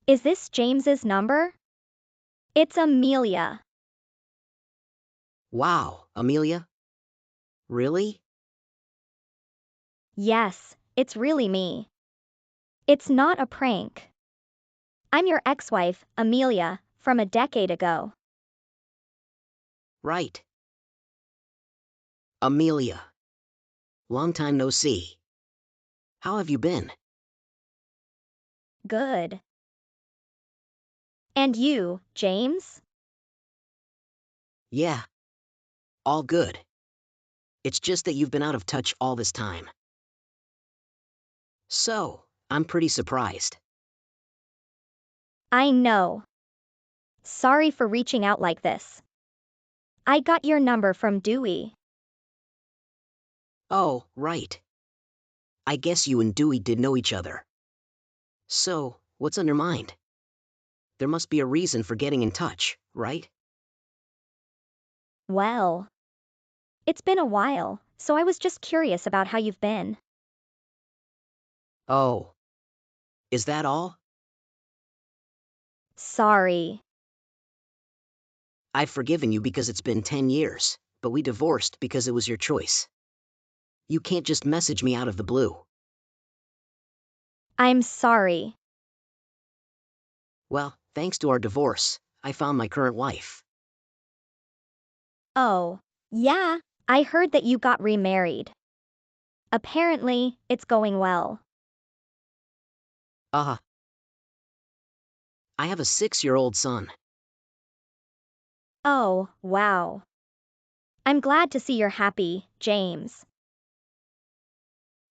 Is this James's number? It's Amelia. Wow, Amelia? Really? Yes, it's really me. It's not a prank. I'm your ex-wife, Amelia, from a decade ago. Right. Amelia. Long time no see. How have you been? Good. And you, James? Yeah. All good. It's just that you've been out of touch all this time. So, I'm pretty surprised. I know. Sorry for reaching out like this. I got your number from Dewey. Oh, right. I guess you and Dewey did know each other. So, what's on your mind? There must be a reason for getting in touch, right? Well, it's been a while, so I was just curious about how you've been. Oh. Is that all? Sorry. I've forgiven you because it's been 10 years, but we divorced because it was your choice. You can't just message me out of the blue. I'm sorry. Well, thanks to our divorce, I found my current wife. Oh, yeah, I heard that you got remarried. Apparently, it's going well. I have a 6-year-old son. Oh, wow. I'm glad to see you're happy, James.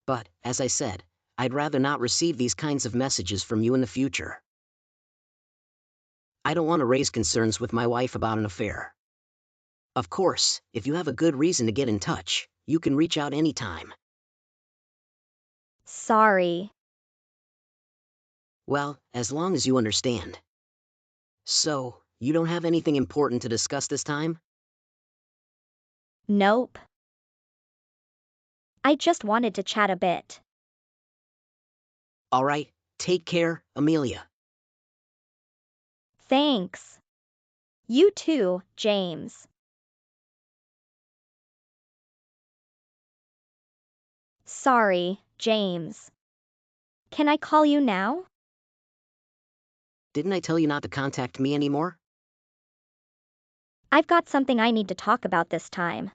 But, as I said, I'd rather not receive these kinds of messages from you in the future. I don't want to raise concerns with my wife about an affair. Of course, if you have a good reason to get in touch, you can reach out anytime. Sorry. Well, as long as you understand. So, you don't have anything important to discuss this time? Nope. I just wanted to chat a bit. Alright, take care, Amelia. Thanks. You too, James. Sorry, James. Can I call you now? Didn't I tell you not to contact me anymore? I've got something I need to talk about this time.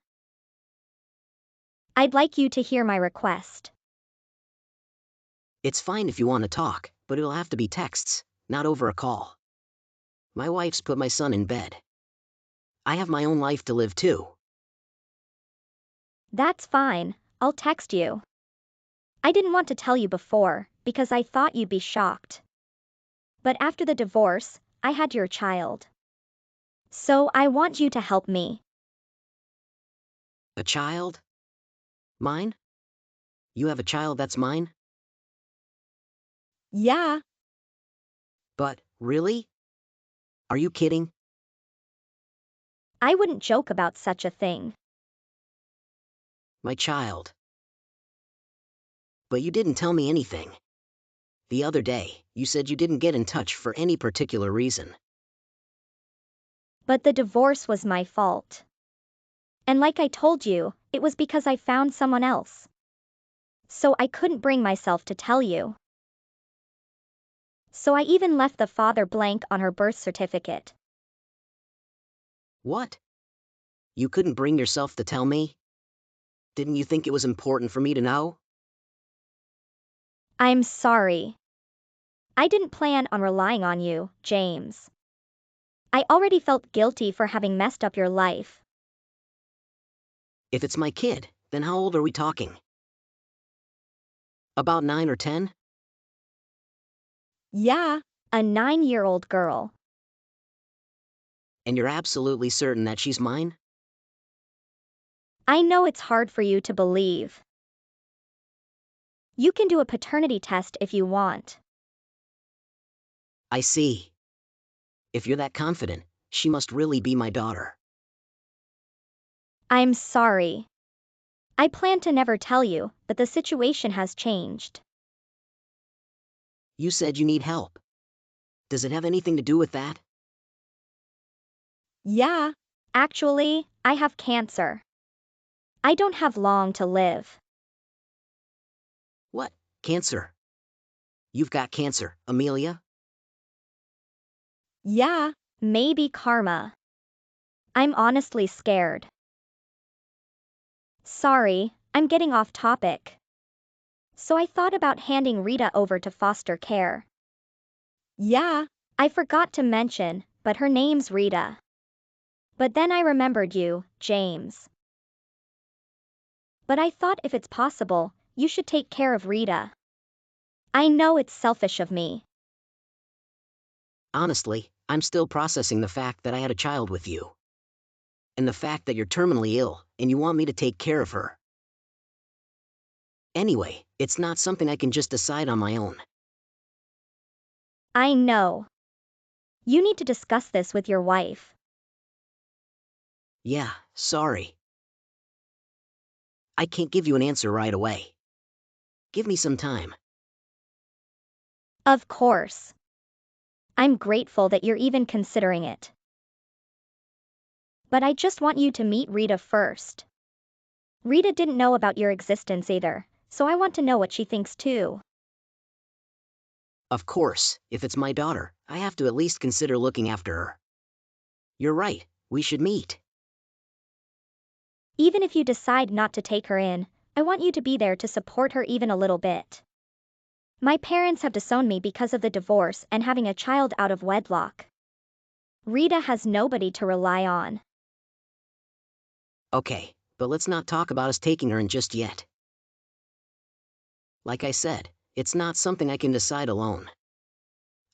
I'd like you to hear my request. It's fine if you want to talk, but it'll have to be texts, not over a call. My wife's put my son in bed. I have my own life to live too. That's fine, I'll text you. I didn't want to tell you before, because I thought you'd be shocked. But after the divorce, I had your child. So I want you to help me. A child? Mine? You have a child that's mine? Yeah. But, really? Are you kidding? I wouldn't joke about such a thing. My child. But you didn't tell me anything. The other day, you said you didn't get in touch for any particular reason. But the divorce was my fault. And like I told you, it was because I found someone else. So I couldn't bring myself to tell you. So I even left the father blank on her birth certificate. What? You couldn't bring yourself to tell me? Didn't you think it was important for me to know? I'm sorry. I didn't plan on relying on you, James. I already felt guilty for having messed up your life. If it's my kid, then how old are we talking? About 9 or 10? Yeah, a 9-year-old girl. And you're absolutely certain that she's mine? I know it's hard for you to believe. You can do a paternity test if you want. I see. If you're that confident, she must really be my daughter. I'm sorry. I planned to never tell you, but the situation has changed. You said you need help. Does it have anything to do with that? Yeah. Actually, I have cancer. I don't have long to live. What? Cancer? You've got cancer, Amelia? Yeah. Maybe karma. I'm honestly scared. Sorry, I'm getting off topic. So I thought about handing Rita over to foster care. Yeah. I forgot to mention, but her name's Rita. But then I remembered you, James. But I thought if it's possible, you should take care of Rita. I know it's selfish of me. Honestly, I'm still processing the fact that I had a child with you. And the fact that you're terminally ill, and you want me to take care of her. Anyway, it's not something I can just decide on my own. I know. You need to discuss this with your wife. Yeah, sorry. I can't give you an answer right away. Give me some time. Of course. I'm grateful that you're even considering it. But I just want you to meet Rita first. Rita didn't know about your existence either, so I want to know what she thinks too. Of course, if it's my daughter, I have to at least consider looking after her. You're right, we should meet. Even if you decide not to take her in, I want you to be there to support her even a little bit. My parents have disowned me because of the divorce and having a child out of wedlock. Rita has nobody to rely on. Okay, but let's not talk about us taking her in just yet. Like I said, it's not something I can decide alone.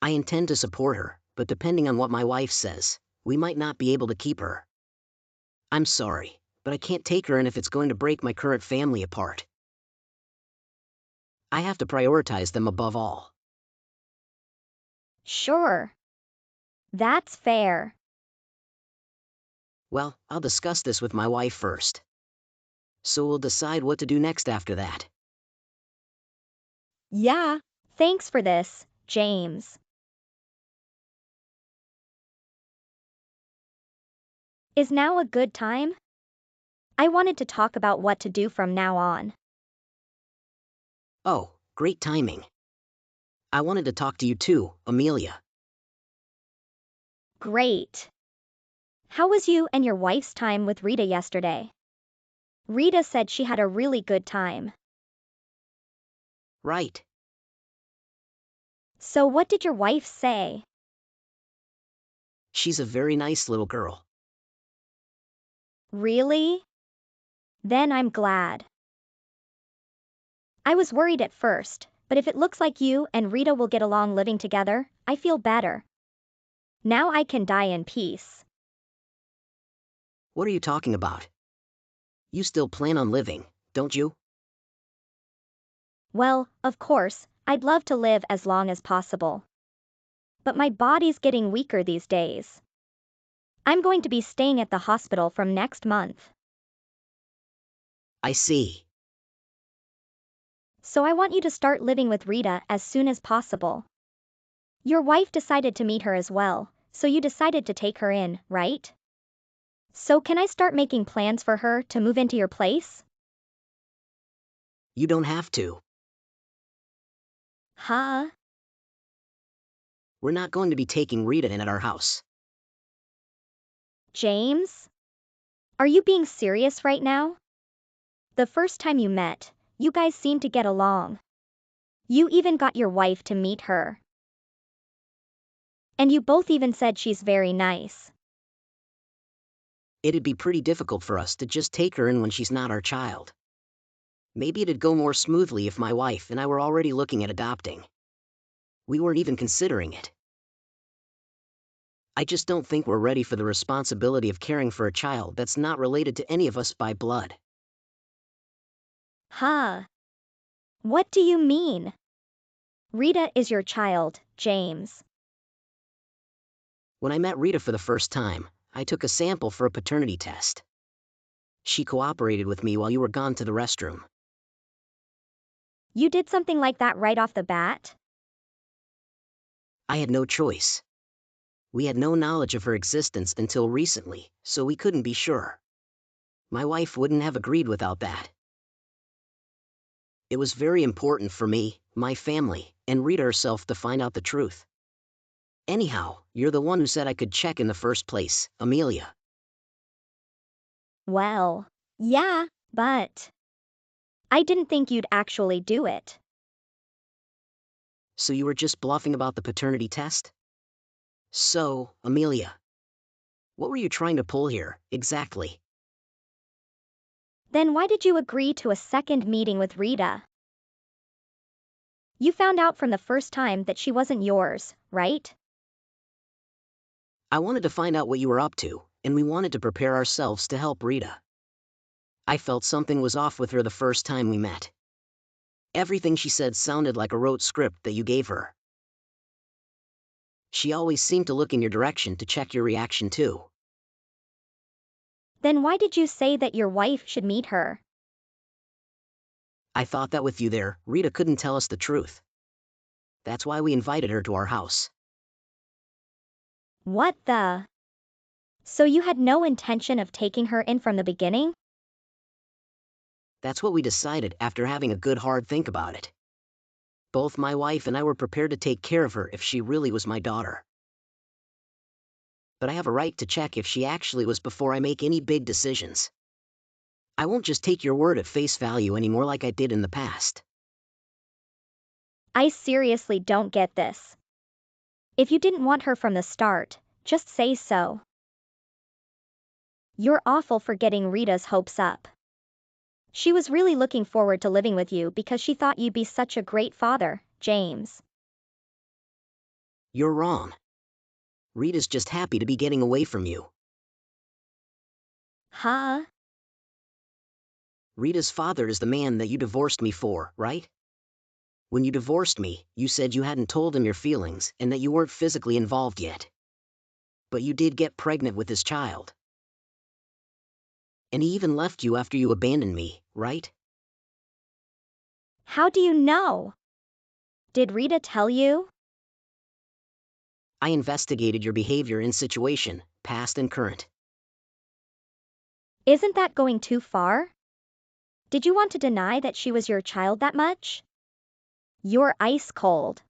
I intend to support her, but depending on what my wife says, we might not be able to keep her. I'm sorry, but I can't take her in if it's going to break my current family apart. I have to prioritize them above all. Sure. That's fair. Well, I'll discuss this with my wife first. So we'll decide what to do next after that. Yeah. Thanks for this, James. Is now a good time? I wanted to talk about what to do from now on. Oh, great timing. I wanted to talk to you too, Amelia. Great. How was you and your wife's time with Rita yesterday? Rita said she had a really good time. Right. So what did your wife say? She's a very nice little girl. Really? Then I'm glad. I was worried at first, but if it looks like you and Rita will get along living together, I feel better. Now I can die in peace. What are you talking about? You still plan on living, don't you? Well, of course, I'd love to live as long as possible. But my body's getting weaker these days. I'm going to be staying at the hospital from next month. I see. So I want you to start living with Rita as soon as possible. Your wife decided to meet her as well, so you decided to take her in, right? So can I start making plans for her to move into your place? You don't have to. Huh? We're not going to be taking Rita in at our house. James? Are you being serious right now? The first time you met, you guys seemed to get along. You even got your wife to meet her. And you both even said she's very nice. It'd be pretty difficult for us to just take her in when she's not our child. Maybe it'd go more smoothly if my wife and I were already looking at adopting. We weren't even considering it. I just don't think we're ready for the responsibility of caring for a child that's not related to any of us by blood. Huh? What do you mean? Rita is your child, James. When I met Rita for the first time, I took a sample for a paternity test. She cooperated with me while you were gone to the restroom. You did something like that right off the bat? I had no choice. We had no knowledge of her existence until recently, so we couldn't be sure. My wife wouldn't have agreed without that. It was very important for me, my family, and Rita herself to find out the truth. Anyhow, you're the one who said I could check in the first place, Amelia. Well, yeah, but I didn't think you'd actually do it. So you were just bluffing about the paternity test? So, Amelia, what were you trying to pull here, exactly? Then why did you agree to a second meeting with Rita? You found out from the first time that she wasn't yours, right? I wanted to find out what you were up to, and we wanted to prepare ourselves to help Rita. I felt something was off with her the first time we met. Everything she said sounded like a rote script that you gave her. She always seemed to look in your direction to check your reaction too. Then why did you say that your wife should meet her? I thought that with you there, Rita couldn't tell us the truth. That's why we invited her to our house. What the? So you had no intention of taking her in from the beginning? That's what we decided after having a good hard think about it. Both my wife and I were prepared to take care of her if she really was my daughter. But I have a right to check if she actually was before I make any big decisions. I won't just take your word at face value anymore like I did in the past. I seriously don't get this. If you didn't want her from the start, just say so. You're awful for getting Rita's hopes up. She was really looking forward to living with you because she thought you'd be such a great father, James. You're wrong. Rita's just happy to be getting away from you. Huh? Rita's father is the man that you divorced me for, right? When you divorced me, you said you hadn't told him your feelings and that you weren't physically involved yet. But you did get pregnant with his child. And he even left you after you abandoned me, right? How do you know? Did Rita tell you? I investigated your behavior and situation, past and current. Isn't that going too far? Did you want to deny that she was your child that much? You're ice cold.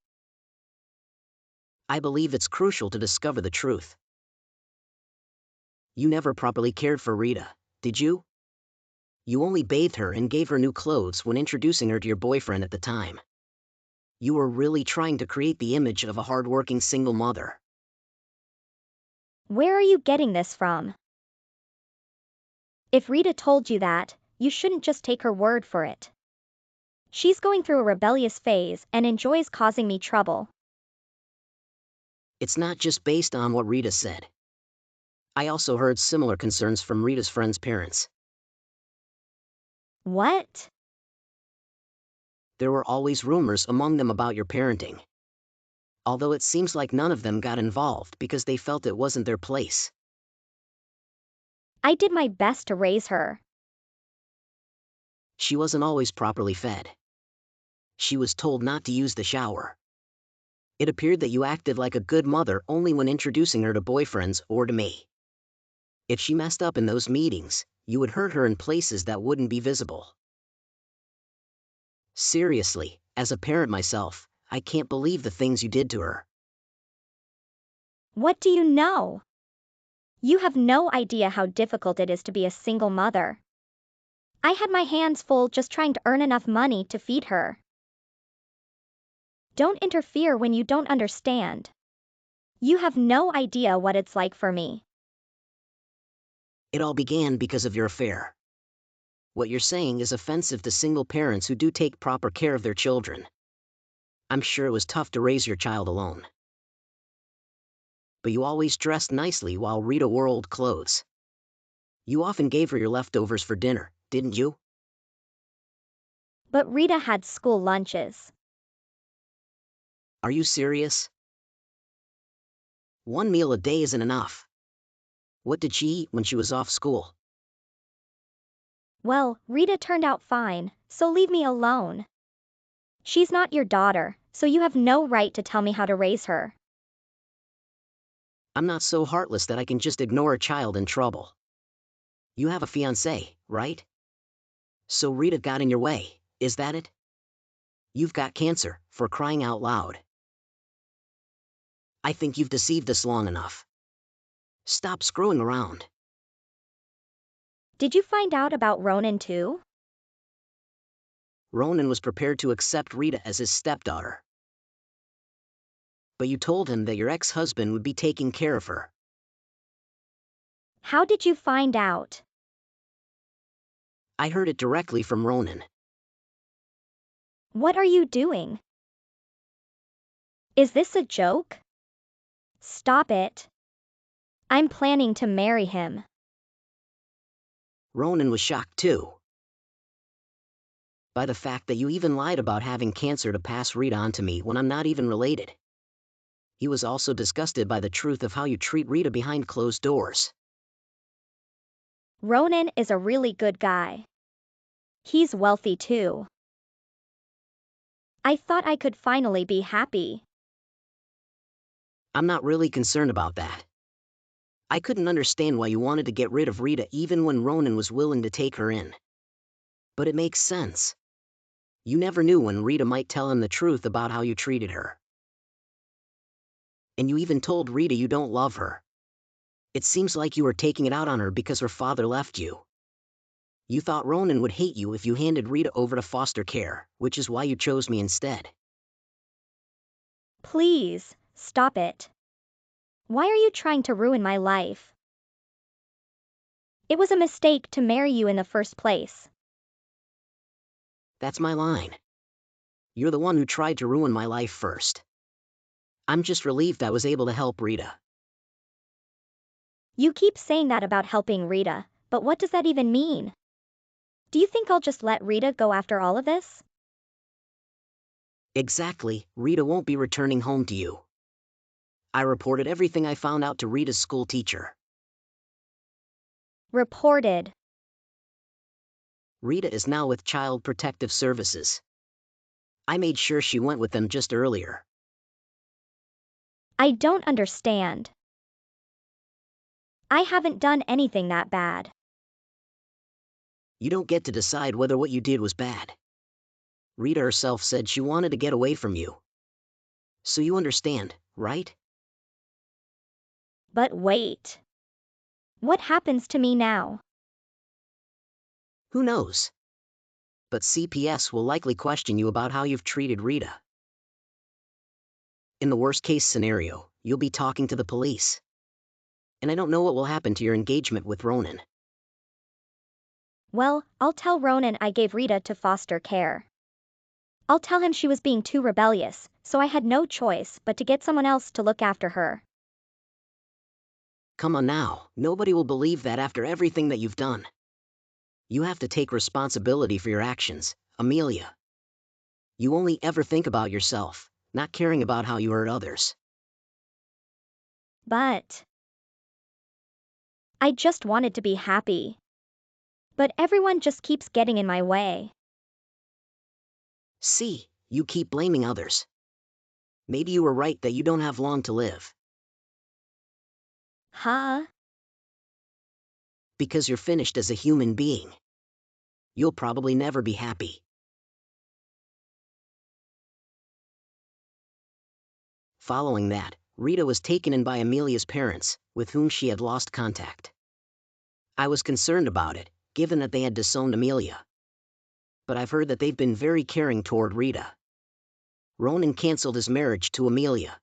I believe it's crucial to discover the truth. You never properly cared for Rita, did you? You only bathed her and gave her new clothes when introducing her to your boyfriend at the time. You were really trying to create the image of a hardworking single mother. Where are you getting this from? If Rita told you that, you shouldn't just take her word for it. She's going through a rebellious phase and enjoys causing me trouble. It's not just based on what Rita said. I also heard similar concerns from Rita's friends' parents. What? There were always rumors among them about your parenting. Although it seems like none of them got involved because they felt it wasn't their place. I did my best to raise her. She wasn't always properly fed. She was told not to use the shower. It appeared that you acted like a good mother only when introducing her to boyfriends or to me. If she messed up in those meetings, you would hurt her in places that wouldn't be visible. Seriously, as a parent myself, I can't believe the things you did to her. What do you know? You have no idea how difficult it is to be a single mother. I had my hands full just trying to earn enough money to feed her. Don't interfere when you don't understand. You have no idea what it's like for me. It all began because of your affair. What you're saying is offensive to single parents who do take proper care of their children. I'm sure it was tough to raise your child alone. But you always dressed nicely while Rita wore old clothes. You often gave her your leftovers for dinner, didn't you? But Rita had school lunches. Are you serious? One meal a day isn't enough. What did she eat when she was off school? Well, Rita turned out fine, so leave me alone. She's not your daughter, so you have no right to tell me how to raise her. I'm not so heartless that I can just ignore a child in trouble. You have a fiancé, right? So Rita got in your way, is that it? You've got cancer, for crying out loud. I think you've deceived us long enough. Stop screwing around. Did you find out about Ronan too? Ronan was prepared to accept Rita as his stepdaughter. But you told him that your ex-husband would be taking care of her. How did you find out? I heard it directly from Ronan. What are you doing? Is this a joke? Stop it. I'm planning to marry him. Ronan was shocked too. By the fact that you even lied about having cancer to pass Rita on to me when I'm not even related. He was also disgusted by the truth of how you treat Rita behind closed doors. Ronan is a really good guy. He's wealthy too. I thought I could finally be happy. I'm not really concerned about that. I couldn't understand why you wanted to get rid of Rita even when Ronan was willing to take her in. But it makes sense. You never knew when Rita might tell him the truth about how you treated her. And you even told Rita you don't love her. It seems like you were taking it out on her because her father left you. You thought Ronan would hate you if you handed Rita over to foster care, which is why you chose me instead. Please, stop it. Why are you trying to ruin my life? It was a mistake to marry you in the first place. That's my line. You're the one who tried to ruin my life first. I'm just relieved I was able to help Rita. You keep saying that about helping Rita, but what does that even mean? Do you think I'll just let Rita go after all of this? Exactly, Rita won't be returning home to you. I reported everything I found out to Rita's school teacher. Reported. Rita is now with Child Protective Services. I made sure she went with them just earlier. I don't understand. I haven't done anything that bad. You don't get to decide whether what you did was bad. Rita herself said she wanted to get away from you. So you understand, right? But wait. What happens to me now? Who knows? But CPS will likely question you about how you've treated Rita. In the worst-case scenario, you'll be talking to the police. And I don't know what will happen to your engagement with Ronan. Well, I'll tell Ronan I gave Rita to foster care. I'll tell him she was being too rebellious, so I had no choice but to get someone else to look after her. Come on now, nobody will believe that after everything that you've done. You have to take responsibility for your actions, Amelia. You only ever think about yourself, not caring about how you hurt others. But I just wanted to be happy. But everyone just keeps getting in my way. See, you keep blaming others. Maybe you were right that you don't have long to live. Huh? Because you're finished as a human being. You'll probably never be happy. Following that, Rita was taken in by Amelia's parents, with whom she had lost contact. I was concerned about it, given that they had disowned Amelia. But I've heard that they've been very caring toward Rita. Ronan canceled his marriage to Amelia.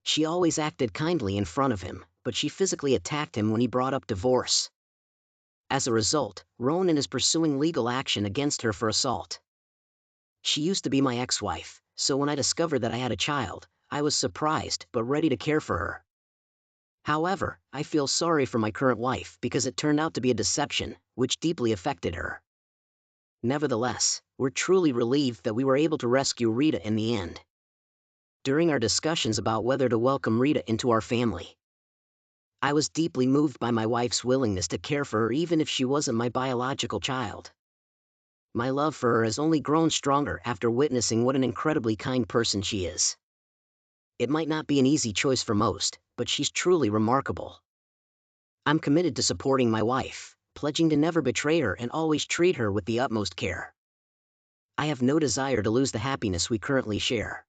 She always acted kindly in front of him, but she physically attacked him when he brought up divorce. As a result, Ronan is pursuing legal action against her for assault. She used to be my ex-wife, so when I discovered that I had a child, I was surprised but ready to care for her. However, I feel sorry for my current wife because it turned out to be a deception, which deeply affected her. Nevertheless, we're truly relieved that we were able to rescue Rita in the end. During our discussions about whether to welcome Rita into our family, I was deeply moved by my wife's willingness to care for her even if she wasn't my biological child. My love for her has only grown stronger after witnessing what an incredibly kind person she is. It might not be an easy choice for most, but she's truly remarkable. I'm committed to supporting my wife, pledging to never betray her and always treat her with the utmost care. I have no desire to lose the happiness we currently share.